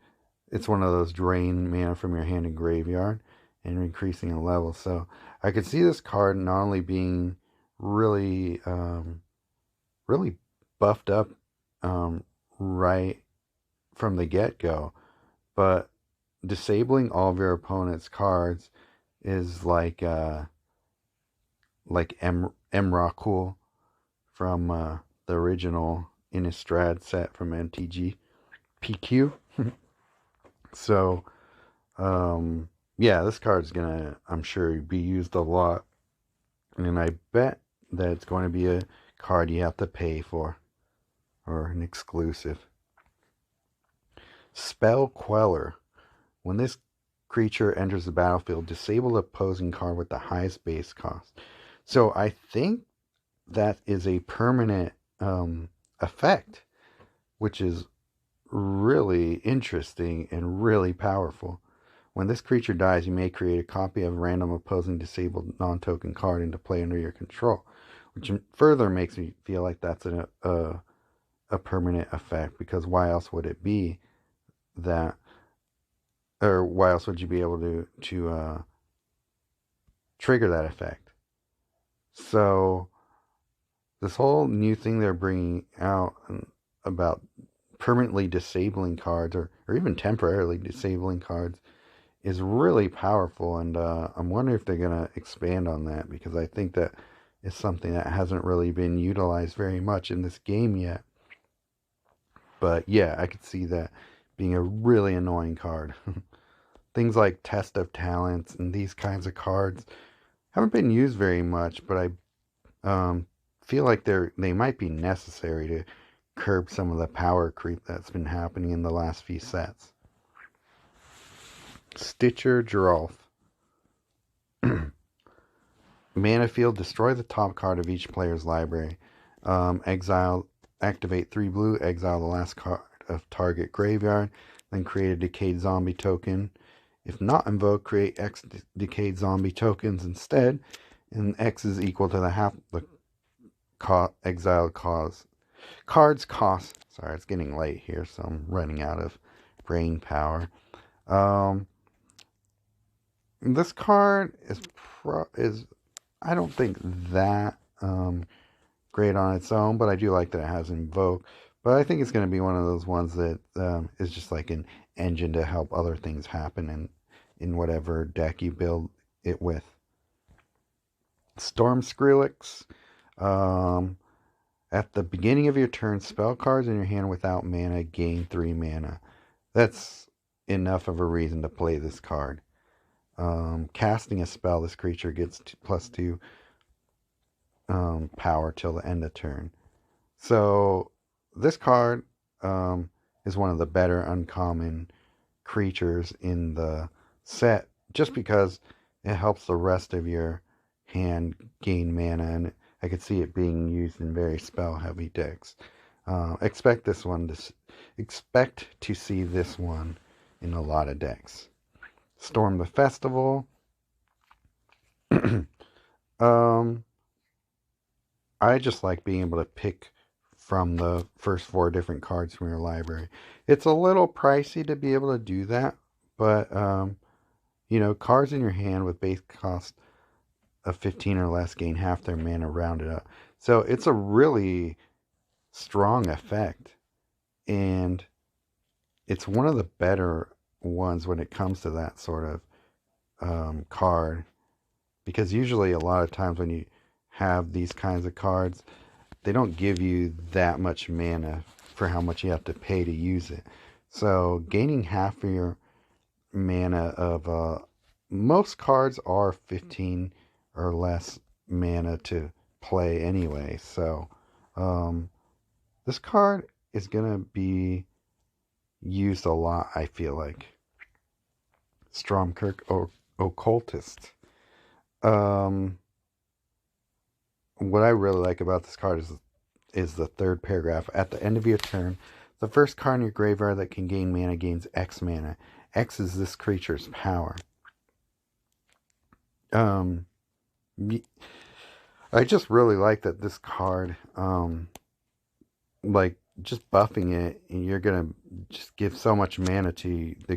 it's one of those drain mana from your hand and graveyard and increasing in level. So I could see this card not only being really, really buffed up right from the get-go, but disabling all of your opponent's cards is like Emrakul from the original Innistrad set from MTGPQ. So, yeah, this card's gonna, I'm sure, be used a lot. And I bet that it's going to be a card you have to pay for, or an exclusive. Spell Queller. When this creature enters the battlefield, disable the opposing card with the highest base cost. So I think that is a permanent effect, which is really interesting and really powerful. When this creature dies, you may create a copy of a random opposing disabled non-token card into play under your control, which further makes me feel like that's a permanent effect, because why else would it be that, or why else would you be able to trigger that effect? So this whole new thing they're bringing out about permanently disabling cards, or even temporarily disabling cards, is really powerful, and I'm wondering if they're going to expand on that, because I think that is something that hasn't really been utilized very much in this game yet. But yeah, I could see that being a really annoying card. Things like Test of Talents and these kinds of cards haven't been used very much, but I feel like they might be necessary to curb some of the power creep that's been happening in the last few sets. Stitcher Giralf. Mana field, destroy the top card of each player's library. Activate 3 blue, exile the last card of target graveyard, then create a decayed zombie token. If not invoked, create X decayed zombie tokens instead, and X is equal to the half the exiled card's cost. Sorry, it's getting late here, so I'm running out of brain power. This card is I don't think that great on its own, but I do like that it has invoke. But I think it's going to be one of those ones that is just like an engine to help other things happen in whatever deck you build it with. Storm Skrillex. At the beginning of your turn, spell cards in your hand without mana gain 3 mana. That's enough of a reason to play this card. Casting a spell, this creature gets +2 power till the end of turn. So this card is one of the better uncommon creatures in the set, just because it helps the rest of your hand gain mana, and I could see it being used in very spell heavy decks. Expect to see this one in a lot of decks. Storm the Festival. I just like being able to pick from the first 4 different cards from your library. It's a little pricey to be able to do that, but cards in your hand with base cost of 15 or less gain half their mana rounded up. So it's a really strong effect, and it's one of the better ones when it comes to that sort of card, because usually a lot of times when you have these kinds of cards, they don't give you that much mana for how much you have to pay to use it. So gaining half of your mana of most cards are 15 or less mana to play anyway. So this card is gonna be used a lot, I feel like. Stromkirk Occultist. What I really like about this card is the third paragraph. At the end of your turn, the first card in your graveyard that can gain mana gains X mana. X is this creature's power. I just really like that this card, like just buffing it, you're gonna just give so much mana to the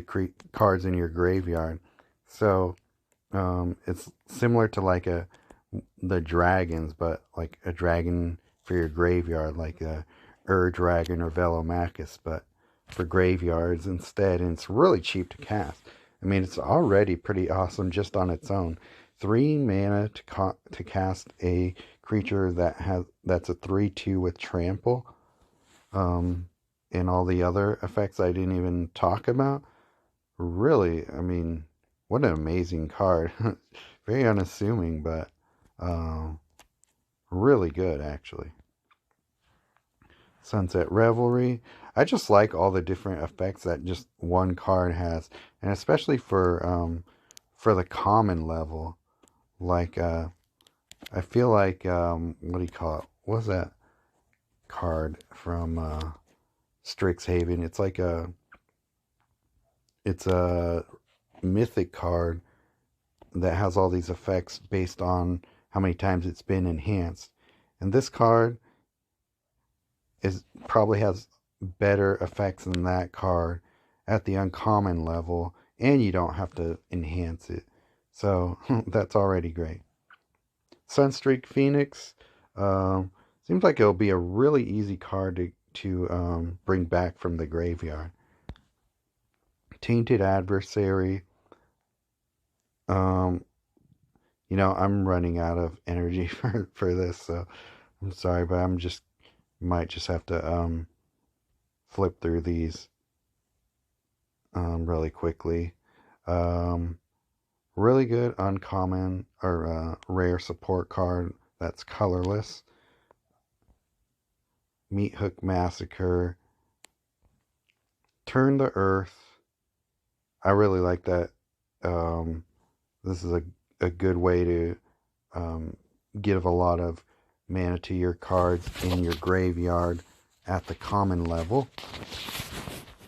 cards in your graveyard. So it's similar to like the dragons, but like a dragon for your graveyard, like a Dragon or Velomachus, but for graveyards instead. And it's really cheap to cast. I mean, it's already pretty awesome just on its own. 3 mana to cast a creature that's a 3/2 with trample, and all the other effects I didn't even talk about. Really, I mean, what an amazing card. Very unassuming, but really good, actually. Sunset Revelry. I just like all the different effects that just one card has, and especially for the common level. Like I feel like what do you call it? What was that card from Strixhaven. It's a mythic card that has all these effects based on how many times it's been enhanced. And this card probably has better effects than that card at the uncommon level, and you don't have to enhance it. So that's already great. Sunstreak Phoenix. Seems like it'll be a really easy card to bring back from the graveyard. Tainted Adversary. Um, I'm running out of energy for this, so I'm sorry, but might just have to flip through these really quickly. Really good uncommon or rare support card that's colorless. Meat Hook Massacre. Turn the Earth. I really like that. This is a good way to give a lot of mana to your cards in your graveyard at the common level.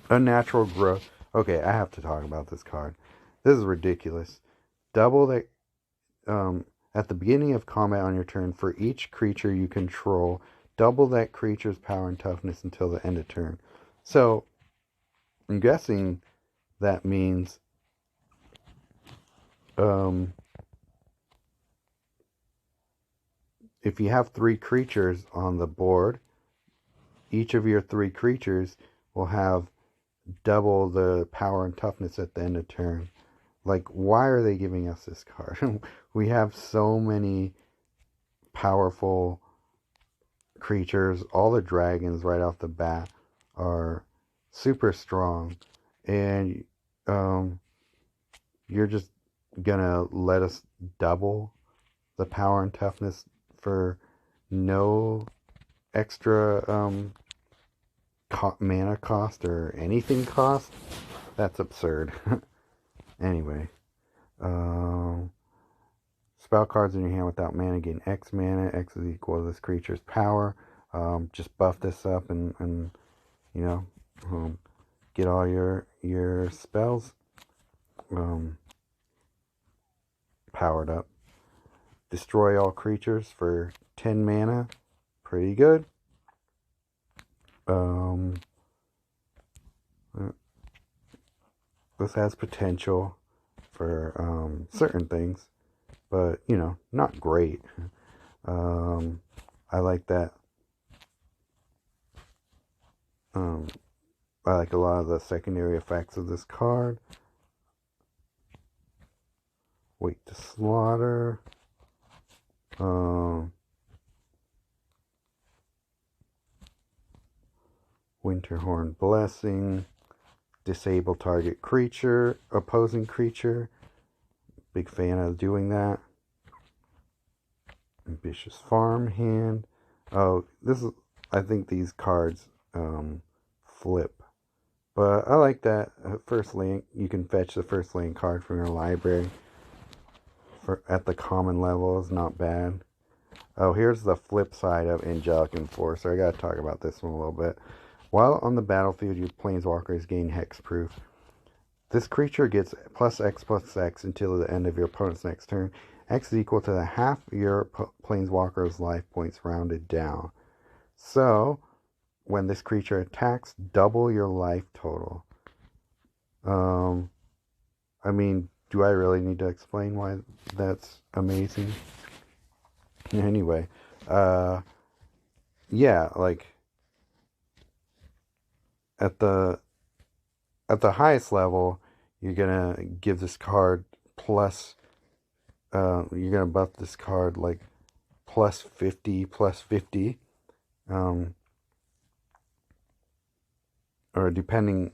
Unnatural Growth. Okay, I have to talk about this card. This is ridiculous. Double that at the beginning of combat on your turn for each creature you control. Double that creature's power and toughness until the end of turn. So, I'm guessing that means if you have 3 creatures on the board, each of your 3 creatures will have double the power and toughness at the end of turn. Like, why are they giving us this card? We have so many powerful creatures. All the dragons right off the bat are super strong, and you're just gonna let us double the power and toughness for no extra mana cost or anything cost? That's absurd. Anyway, spell cards in your hand without mana gain X mana. X is equal to this creature's power. Just buff this up and get all your spells powered up. Destroy all creatures for 10 mana. Pretty good. This has potential for certain things, but not great. I like that. I like a lot of the secondary effects of this card. Wait to Slaughter. Winterhorn Blessing. Disable target creature, opposing creature. Big fan of doing that. Ambitious Farmhand. Oh, I think these cards flip. But I like that first link. You can fetch the first link card from your library at the common level. Is not bad. Oh, here's the flip side of Angelic Enforcer. I gotta talk about this one a little bit. While on the battlefield, your planeswalkers gain hexproof. This creature gets +X/+X until the end of your opponent's next turn. X is equal to the half your planeswalker's life points rounded down. So, when this creature attacks, double your life total. I mean, do I really need to explain why that's amazing? Anyway, yeah, like at the highest level, you're gonna give this card plus. You're gonna buff this card like +50, +50, or depending,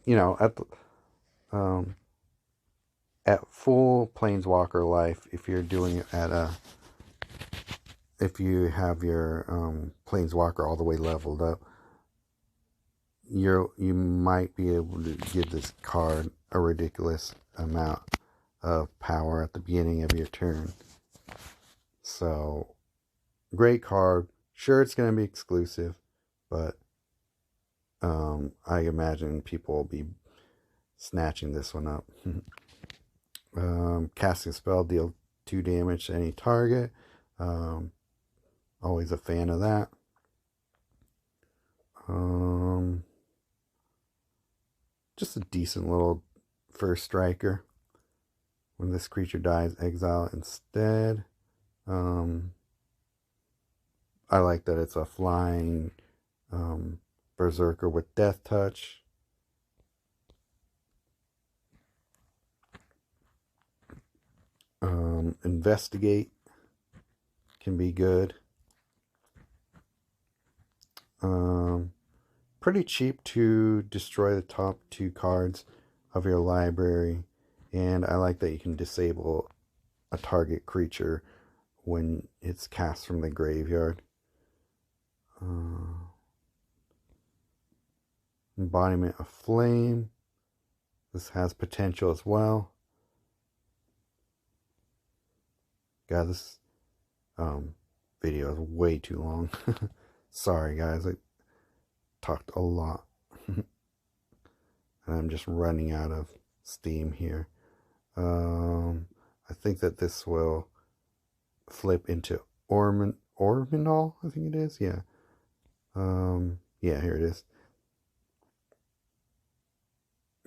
at full planeswalker life. If you're doing it if you have your planeswalker all the way leveled up, you might be able to give this card a ridiculous amount of power at the beginning of your turn. So, great card. Sure, it's going to be exclusive, but I imagine people will be snatching this one up. Casting a spell, deal 2 damage to any target. Always a fan of that. Just a decent little first striker. When this creature dies, exile it instead. I like that it's a flying berserker with death touch. Investigate can be good. Pretty cheap to destroy the top 2 cards of your library, and I like that you can disable a target creature when it's cast from the graveyard. Embodiment of Flame. This has potential as well. God, this video is way too long. Sorry guys, I talked a lot. And I'm just running out of steam here. I think that this will flip into Orminal, I think it is, yeah. Yeah, here it is.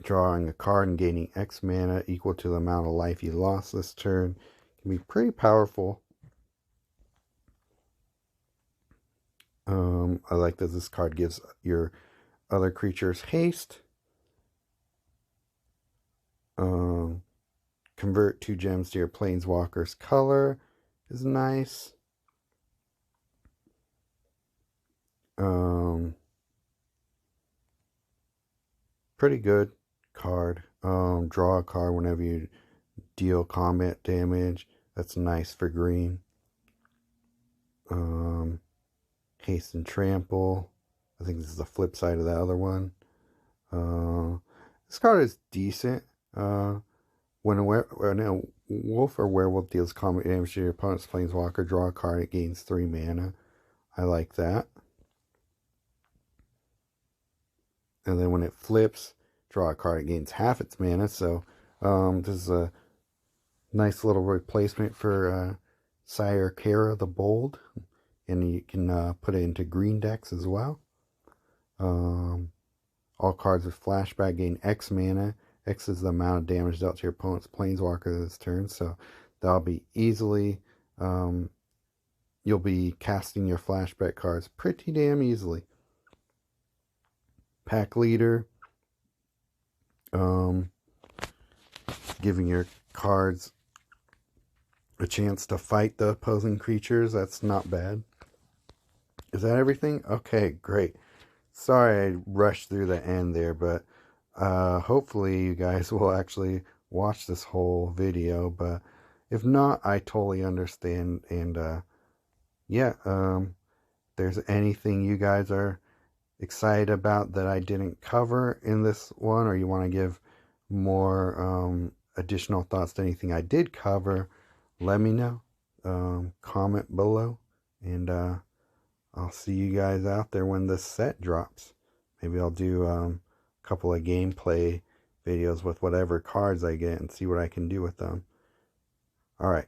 Drawing a card and gaining X mana equal to the amount of life you lost this turn can be pretty powerful. I like that this card gives your other creatures haste. Convert 2 gems to your planeswalker's color is nice. Pretty good card. Draw a card whenever you deal combat damage. That's nice for green. Haste and trample. I think this is the flip side of the other one. This card is decent. When a wolf or werewolf deals combat damage to your opponent's planeswalker, draw a card, it gains 3 mana. I like that. And then when it flips, draw a card, it gains half its mana. So this is a nice little replacement for Sire Kara the Bold. And you can put it into green decks as well. All cards with flashback gain X mana. X is the amount of damage dealt to your opponent's planeswalker this turn. So that'll be easily... you'll be casting your flashback cards pretty damn easily. Pack leader. Giving your cards a chance to fight the opposing creatures. That's not bad. Is that everything? Okay, great. Sorry I rushed through the end there, but hopefully you guys will actually watch this whole video. But if not, I totally understand. And yeah, if there's anything you guys are excited about that I didn't cover in this one, or you want to give more additional thoughts to anything I did cover, let me know. Comment below, and I'll see you guys out there when this set drops. Maybe I'll do a couple of gameplay videos with whatever cards I get and see what I can do with them. Alright,